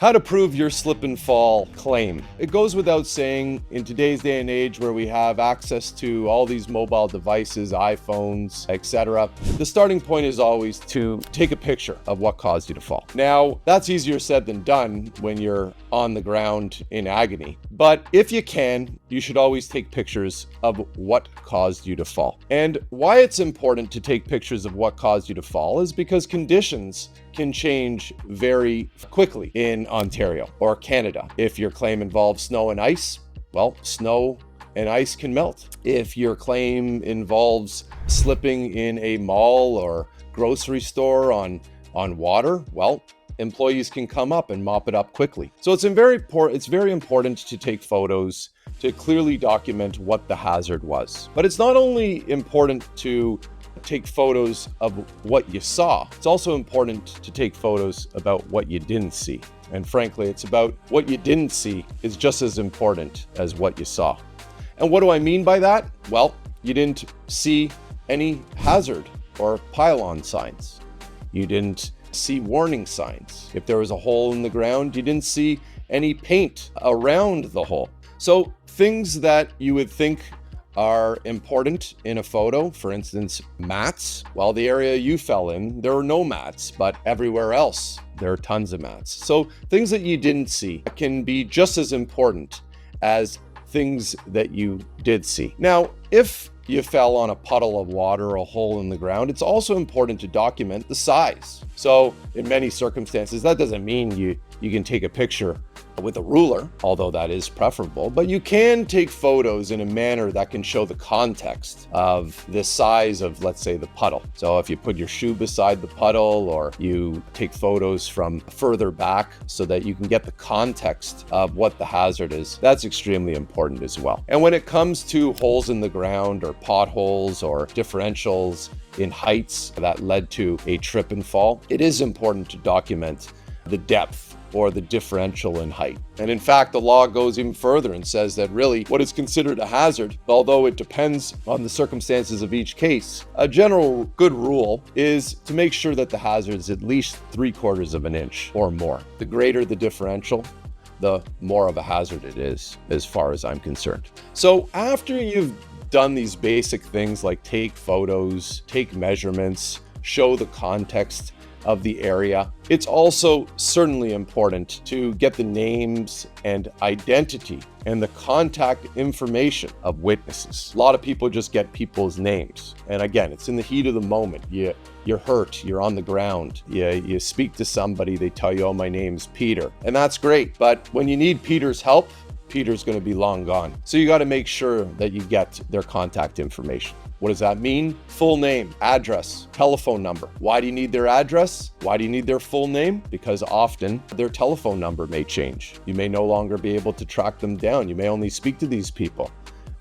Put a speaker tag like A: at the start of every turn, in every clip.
A: How to prove your slip and fall claim. It goes without saying, in today's day and age where we have access to all these mobile devices, iPhones, etc., the starting point is always to take a picture of what caused you to fall. Now, that's easier said than done when you're on the ground in agony. But if you can, you should always take pictures of what caused you to fall. And why it's important to take pictures of what caused you to fall is because conditions can change very quickly in Ontario or Canada. If your claim involves snow and ice, well, snow and ice can melt. If your claim involves slipping in a mall or grocery store on water, well, employees can come up and mop it up quickly. So it's very important to take photos to clearly document what the hazard was. But it's not only important to take photos of what you saw, it's also important to take photos about what you didn't see. And frankly, it's about what you didn't see is just as important as what you saw. And what do I mean by that? Well, you didn't see any hazard or pylon signs. You didn't see warning signs. If there was a hole in the ground, you didn't see any paint around the hole. So things that you would think are important in a photo, for instance, mats. Well, the area you fell in, there were no mats, but everywhere else, there are tons of mats. So things that you didn't see can be just as important as things that you did see. Now, if you fell on a puddle of water or a hole in the ground, it's also important to document the size. So in many circumstances, that doesn't mean you can take a picture with a ruler, although that is preferable, but you can take photos in a manner that can show the context of the size of, let's say, the puddle. So if you put your shoe beside the puddle, or you take photos from further back so that you can get the context of what the hazard is, that's extremely important as well. And when it comes to holes in the ground or potholes or differentials in heights that led to a trip and fall, it is important to document the depth or the differential in height. And in fact, the law goes even further and says that really what is considered a hazard, although it depends on the circumstances of each case, a general good rule is to make sure that the hazard is at least 3/4 of an inch or more. The greater the differential, the more of a hazard it is, as far as I'm concerned. So after you've done these basic things like take photos, take measurements, show the context of the area, it's also certainly important to get the names and identity and the contact information of witnesses. A lot of people just get people's names. And again, it's in the heat of the moment. You're hurt, you're on the ground, you speak to somebody, they tell you, oh, my name's Peter. And that's great. But when you need Peter's help, Peter's going to be long gone. So you got to make sure that you get their contact information. What does that mean? Full name, address, telephone number. Why do you need their address? Why do you need their full name? Because often their telephone number may change. You may no longer be able to track them down. You may only speak to these people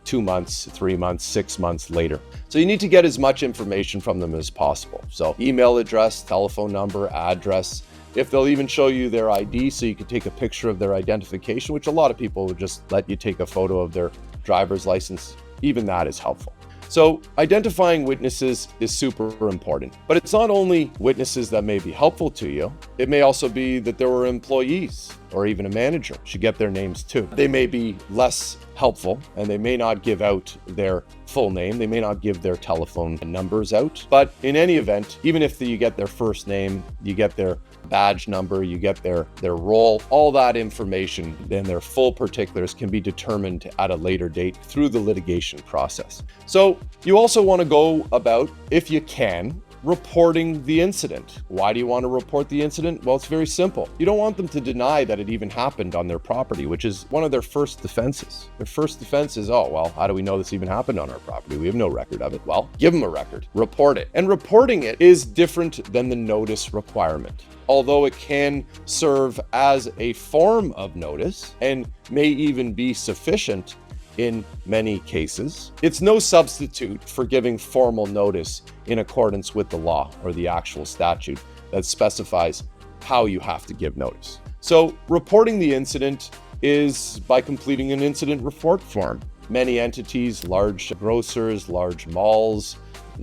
A: 2 months, 3 months, 6 months later. So you need to get as much information from them as possible. So email address, telephone number, address. If they'll even show you their ID so you can take a picture of their identification, which a lot of people would just let you take a photo of their driver's license, even that is helpful. So identifying witnesses is super important, but it's not only witnesses that may be helpful to you. It may also be that there were employees or even a manager. You should get their names too. They may be less helpful and they may not give out their full name. They may not give their telephone numbers out, but in any event, even if you get their first name, you get their badge number, you get their role, all that information and their full particulars can be determined at a later date through the litigation process. So you also want to go about, if you can, reporting the incident. Why do you want to report the incident? Well, it's very simple. You don't want them to deny that it even happened on their property, which is one of their first defenses. Their first defense is, oh, well, how do we know this even happened on our property? We have no record of it. Well, give them a record, report it. And reporting it is different than the notice requirement. Although it can serve as a form of notice and may even be sufficient in many cases, it's no substitute for giving formal notice in accordance with the law or the actual statute that specifies how you have to give notice. So reporting the incident is by completing an incident report form. Many entities, large grocers, large malls,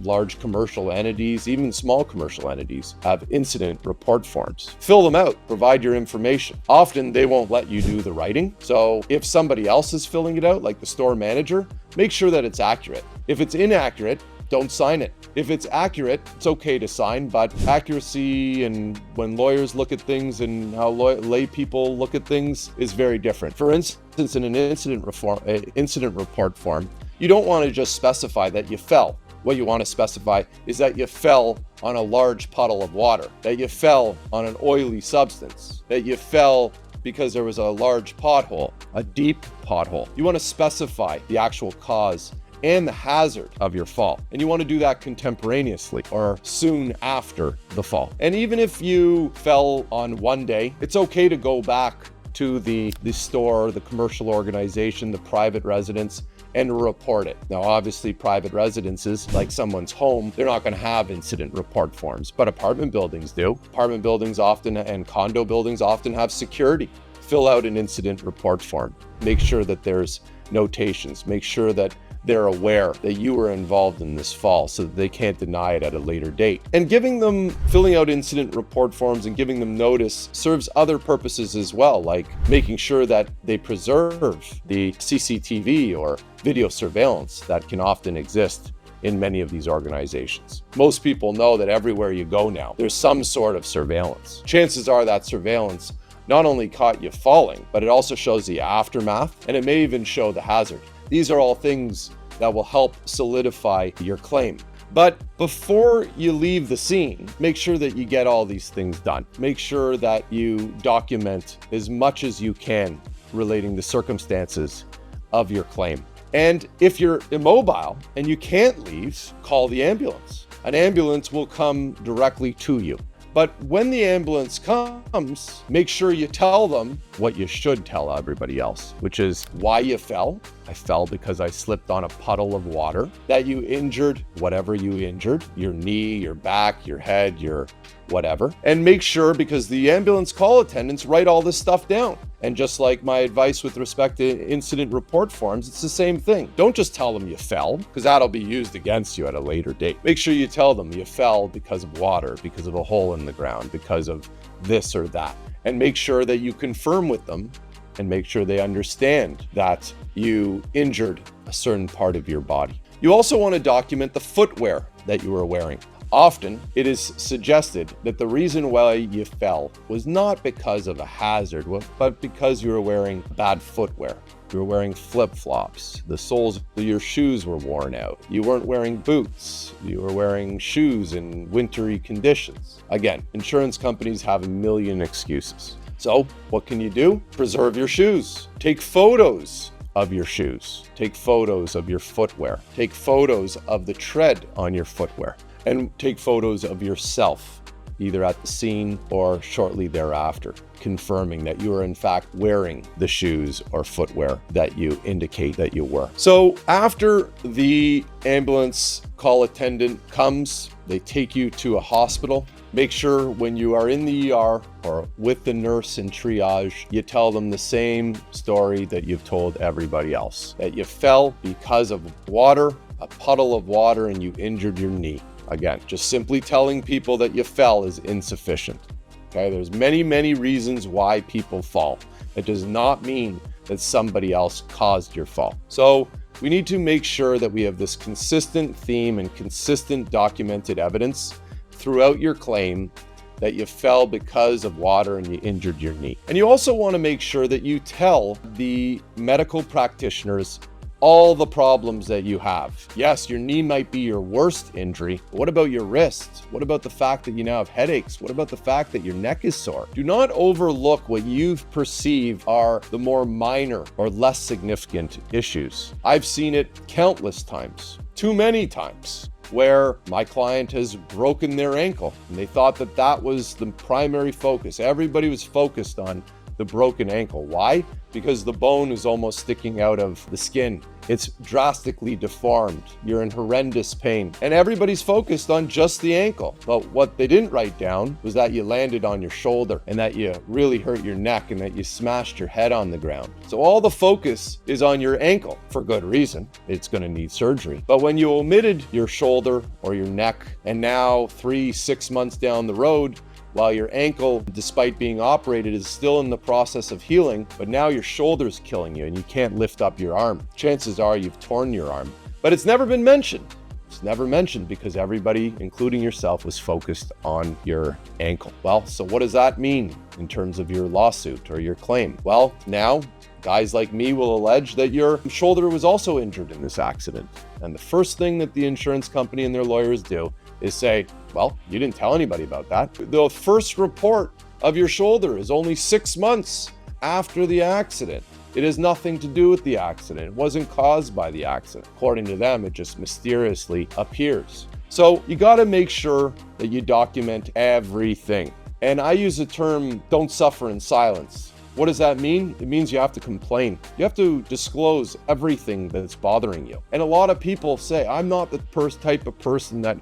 A: large commercial entities, even small commercial entities, have incident report forms. Fill them out, provide your information. Often they won't let you do the writing. So if somebody else is filling it out, like the store manager, make sure that it's accurate. If it's inaccurate, don't sign it. If it's accurate, it's okay to sign, but accuracy and when lawyers look at things and how lay people look at things is very different. For instance, in an incident report form, you don't want to just specify that you fell. What you want to specify is that you fell on a large puddle of water, that you fell on an oily substance, that you fell because there was a large pothole, a deep pothole. You want to specify the actual cause and the hazard of your fall. And you want to do that contemporaneously or soon after the fall. And even if you fell on one day, it's okay to go back to the store, the commercial organization, the private residence, and report it. Now, obviously, private residences, like someone's home, they're not going to have incident report forms, but apartment buildings do. Apartment buildings often and condo buildings often have security. Fill out an incident report form. Make sure that there's notations. Make sure that they're aware that you were involved in this fall so that they can't deny it at a later date. And filling out incident report forms and giving them notice serves other purposes as well, like making sure that they preserve the CCTV or video surveillance that can often exist in many of these organizations. Most people know that everywhere you go now, there's some sort of surveillance. Chances are that surveillance not only caught you falling, but it also shows the aftermath, and it may even show the hazard. These are all things that will help solidify your claim. But before you leave the scene, make sure that you get all these things done. Make sure that you document as much as you can relating the circumstances of your claim. And if you're immobile and you can't leave, call the ambulance. An ambulance will come directly to you. But when the ambulance comes, make sure you tell them what you should tell everybody else, which is why you fell. I fell because I slipped on a puddle of water. That you injured whatever you injured, your knee, your back, your head, your whatever. And make sure, because the ambulance call attendants write all this stuff down. And just like my advice with respect to incident report forms, it's the same thing. Don't just tell them you fell, because that'll be used against you at a later date. Make sure you tell them you fell because of water, because of a hole in the ground, because of this or that. And make sure that you confirm with them and make sure they understand that you injured a certain part of your body. You also want to document the footwear that you were wearing. Often, it is suggested that the reason why you fell was not because of a hazard, but because you were wearing bad footwear. You were wearing flip-flops. The soles of your shoes were worn out. You weren't wearing boots. You were wearing shoes in wintry conditions. Again, insurance companies have a million excuses. So, what can you do? Preserve your shoes. Take photos of your shoes. Take photos of your footwear. Take photos of the tread on your footwear. And take photos of yourself, either at the scene or shortly thereafter, confirming that you are in fact wearing the shoes or footwear that you indicate that you were. So after the ambulance call attendant comes, they take you to a hospital. Make sure when you are in the ER or with the nurse in triage, you tell them the same story that you've told everybody else, that you fell because of water, a puddle of water, and you injured your knee. Again, just simply telling people that you fell is insufficient. Okay, there's many, many reasons why people fall. It does not mean that somebody else caused your fall. So we need to make sure that we have this consistent theme and consistent documented evidence throughout your claim that you fell because of water and you injured your knee. And you also want to make sure that you tell the medical practitioners all the problems that you have. Yes, your knee might be your worst injury, but what about your wrist? What about the fact that you now have headaches? What about the fact that your neck is sore? Do not overlook what you perceive are the more minor or less significant issues. I've seen it countless times, too many times, where my client has broken their ankle and they thought that that was the primary focus. Everybody was focused on the broken ankle. Why? Because the bone is almost sticking out of the skin. It's drastically deformed. You're in horrendous pain. And everybody's focused on just the ankle. But what they didn't write down was that you landed on your shoulder and that you really hurt your neck and that you smashed your head on the ground. So all the focus is on your ankle for good reason. It's going to need surgery. But when you omitted your shoulder or your neck, and now 3-6 months down the road, while your ankle, despite being operated, is still in the process of healing, but now your shoulder's killing you and you can't lift up your arm. Chances are you've torn your arm. But it's never been mentioned. It's never mentioned because everybody, including yourself, was focused on your ankle. Well, so what does that mean in terms of your lawsuit or your claim? Well, now guys like me will allege that your shoulder was also injured in this accident. And the first thing that the insurance company and their lawyers do is say, well, you didn't tell anybody about that. The first report of your shoulder is only 6 months after the accident. It has nothing to do with the accident. It wasn't caused by the accident. According to them, it just mysteriously appears. So you got to make sure that you document everything. And I use the term, don't suffer in silence. What does that mean? It means you have to complain. You have to disclose everything that's bothering you. And a lot of people say, I'm not the type of person that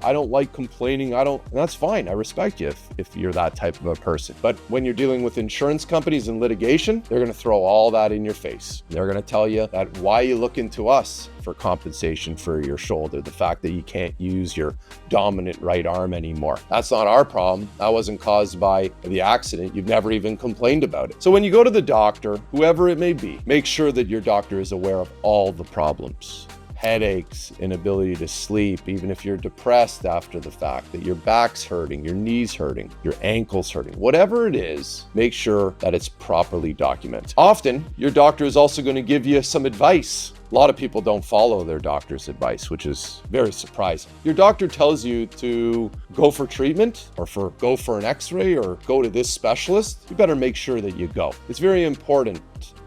A: I don't like complaining. And that's fine. I respect you if you're that type of a person. But when you're dealing with insurance companies and litigation, they're going to throw all that in your face. They're going to tell you that why you look into us for compensation for your shoulder, the fact that you can't use your dominant right arm anymore. That's not our problem. That wasn't caused by the accident. You've never even complained about it. So when you go to the doctor, whoever it may be, make sure that your doctor is aware of all the problems. Headaches, inability to sleep, even if you're depressed after the fact, that your back's hurting, your knees hurting, your ankles hurting, whatever it is, make sure that it's properly documented. Often, your doctor is also going to give you some advice. A lot of people don't follow their doctor's advice, which is very surprising. Your doctor tells you to go for treatment or go for an x-ray or go to this specialist. You better make sure that you go. It's very important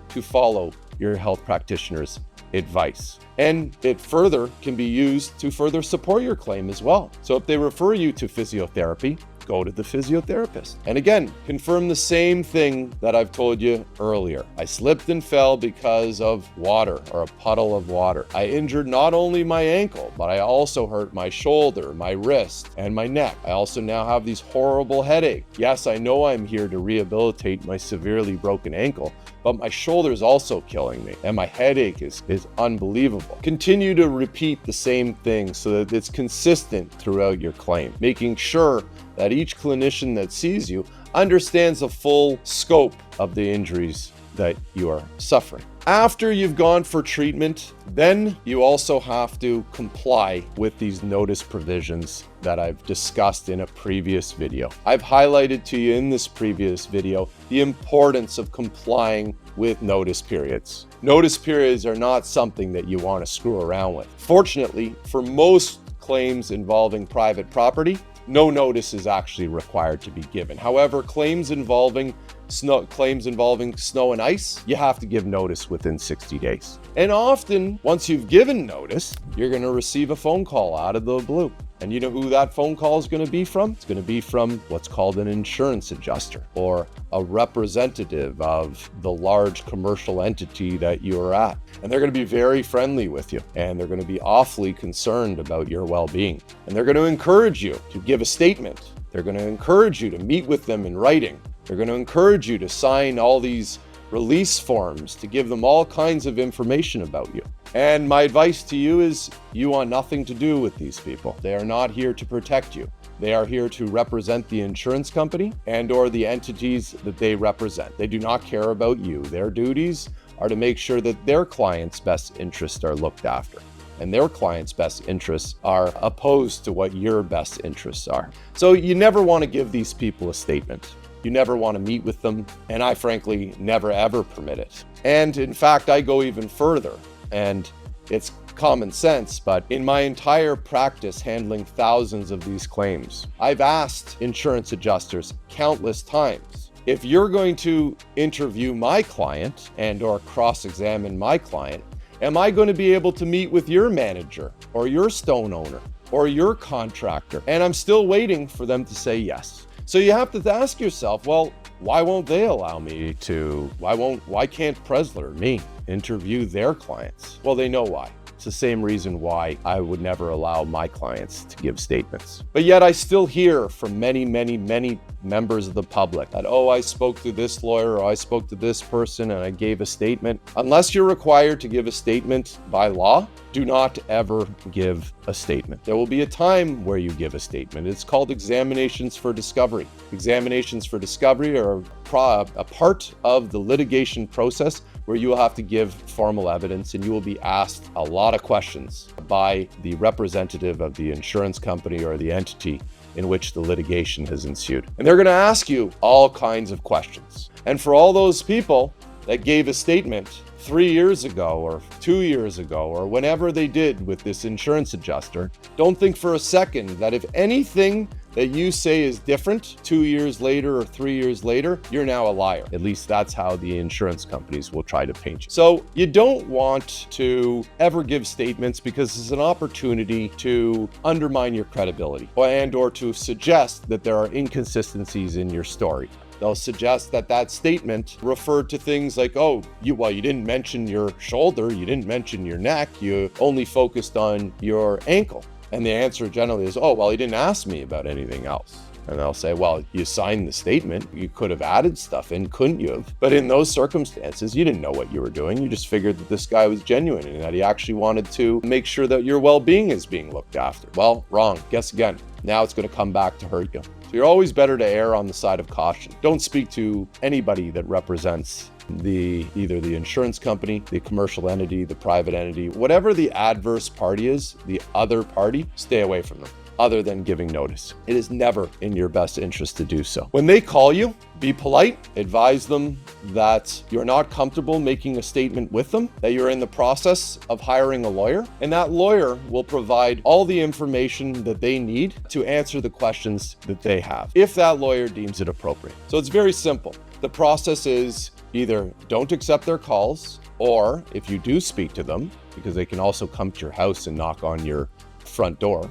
A: to follow your health practitioner's advice. And it further can be used to further support your claim as well. So if they refer you to physiotherapy, go to the physiotherapist. And again, confirm the same thing that I've told you earlier. I slipped and fell because of water or a puddle of water. I injured not only my ankle, but I also hurt my shoulder, my wrist, and my neck. I also now have these horrible headaches. Yes, I know I'm here to rehabilitate my severely broken ankle, but my shoulder is also killing me and my headache is unbelievable. Continue to repeat the same thing so that it's consistent throughout your claim, making sure that each clinician that sees you understands the full scope of the injuries that you are suffering. After you've gone for treatment, then you also have to comply with these notice provisions that I've discussed in a previous video. I've highlighted to you in this previous video the importance of complying with notice periods. Notice periods are not something that you want to screw around with. Fortunately, for most claims involving private property, no notice is actually required to be given. However, claims involving snow and ice, you have to give notice within 60 days. And often, once you've given notice, you're going to receive a phone call out of the blue. And you know who that phone call is going to be from? It's going to be from what's called an insurance adjuster or a representative of the large commercial entity that you're at. And they're going to be very friendly with you, and they're going to be awfully concerned about your well-being. And they're going to encourage you to give a statement. They're going to encourage you to meet with them in writing. They're going to encourage you to sign all these release forms to give them all kinds of information about you. And my advice to you is you want nothing to do with these people. They are not here to protect you. They are here to represent the insurance company and or the entities that they represent. They do not care about you. Their duties are to make sure that their clients' best interests are looked after. And their clients' best interests are opposed to what your best interests are. So you never want to give these people a statement. You never want to meet with them, and I frankly never ever permit it. And in fact, I go even further, and it's common sense, but in my entire practice handling thousands of these claims, I've asked insurance adjusters countless times, if you're going to interview my client and or cross-examine my client, am I going to be able to meet with your manager or your stone owner or your contractor? And I'm still waiting for them to say yes. So you have to ask yourself, well, why won't they allow me to, why can't Presler, me, interview their clients? Well, they know why. It's the same reason why I would never allow my clients to give statements. But yet I still hear from many members of the public that, oh, I spoke to this lawyer, or I spoke to this person and I gave a statement. Unless you're required to give a statement by law, do not ever give a statement. There will be a time where you give a statement. It's called examinations for discovery. Examinations for discovery are a part of the litigation process where you will have to give formal evidence and you will be asked a lot of questions by the representative of the insurance company or the entity in which the litigation has ensued. And they're going to ask you all kinds of questions. And for all those people that gave a statement 3 years ago or 2 years ago or whenever they did with this insurance adjuster, don't think for a second that if anything that you say is different 2 years later or 3 years later, you're now a liar. At least that's how the insurance companies will try to paint you. So you don't want to ever give statements because it's an opportunity to undermine your credibility or to suggest that there are inconsistencies in your story. They'll suggest that that statement referred to things like, oh, you didn't mention your shoulder, you didn't mention your neck, you only focused on your ankle. And the answer generally is, oh, well, he didn't ask me about anything else. And they'll say, well, you signed the statement. You could have added stuff in, couldn't you have? But in those circumstances, you didn't know what you were doing. You just figured that this guy was genuine and that he actually wanted to make sure that your well-being is being looked after. Well, wrong. Guess again. Now it's going to come back to hurt you. So you're always better to err on the side of caution. Don't speak to anybody that represents either the insurance company, the commercial entity, the private entity, whatever the adverse party is, the other party, stay away from them. Other than giving notice. It is never in your best interest to do so. When they call you, be polite, advise them that you're not comfortable making a statement with them, that you're in the process of hiring a lawyer, and that lawyer will provide all the information that they need to answer the questions that they have, if that lawyer deems it appropriate. So it's very simple. The process is either don't accept their calls, or if you do speak to them, because they can also come to your house and knock on your front door,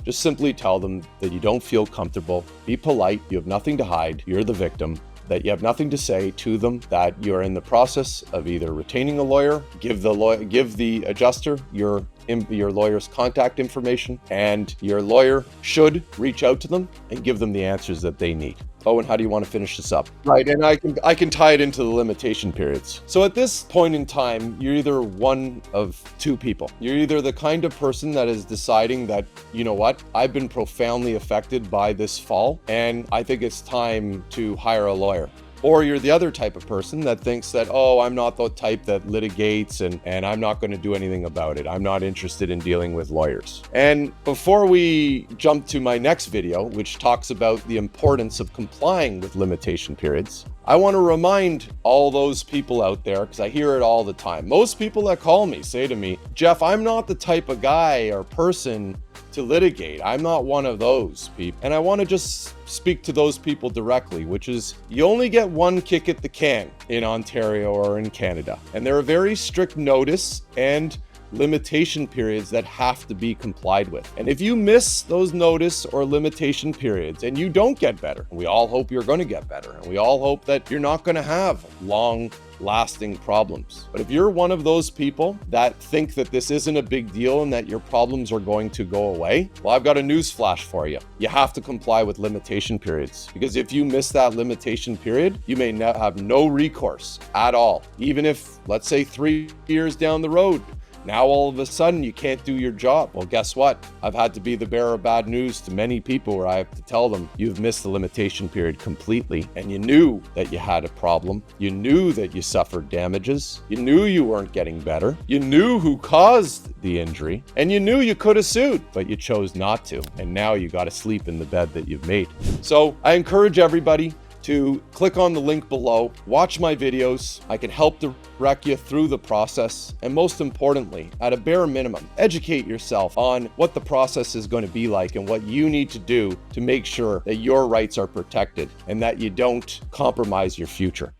A: just simply tell them that you don't feel comfortable, be polite, you have nothing to hide, you're the victim, that you have nothing to say to them, that you're in the process of either retaining a lawyer, give the adjuster your lawyer's contact information, and your lawyer should reach out to them and give them the answers that they need. Oh, and how do you want to finish this up? Right, and I can tie it into the limitation periods. So at this point in time, you're either one of two people. You're either the kind of person that is deciding that, you know what, I've been profoundly affected by this fall, and I think it's time to hire a lawyer. Or you're the other type of person that thinks that, oh, I'm not the type that litigates and I'm not going to do anything about it. I'm not interested in dealing with lawyers. And before we jump to my next video, which talks about the importance of complying with limitation periods, I want to remind all those people out there, because I hear it all the time. Most people that call me say to me, Jeff, I'm not the type of guy or person to litigate. I'm not one of those people. And I want to just speak to those people directly, which is you only get one kick at the can in Ontario or in Canada. And there are very strict notice and limitation periods that have to be complied with. And if you miss those notice or limitation periods and you don't get better, we all hope you're going to get better, and we all hope that you're not going to have long lasting problems. But if you're one of those people that think that this isn't a big deal and that your problems are going to go away, well, I've got a news flash for you. You have to comply with limitation periods, because if you miss that limitation period, you may have no recourse at all. Even if, let's say, 3 years down the road, now all of a sudden you can't do your job. Well, guess what? I've had to be the bearer of bad news to many people where I have to tell them you've missed the limitation period completely, and you knew that you had a problem. You knew that you suffered damages. You knew you weren't getting better. You knew who caused the injury, and you knew you could have sued, but you chose not to. And now you got to sleep in the bed that you've made. So I encourage everybody to click on the link below, watch my videos. I can help direct you through the process, and most importantly, at a bare minimum, educate yourself on what the process is going to be like and what you need to do to make sure that your rights are protected and that you don't compromise your future.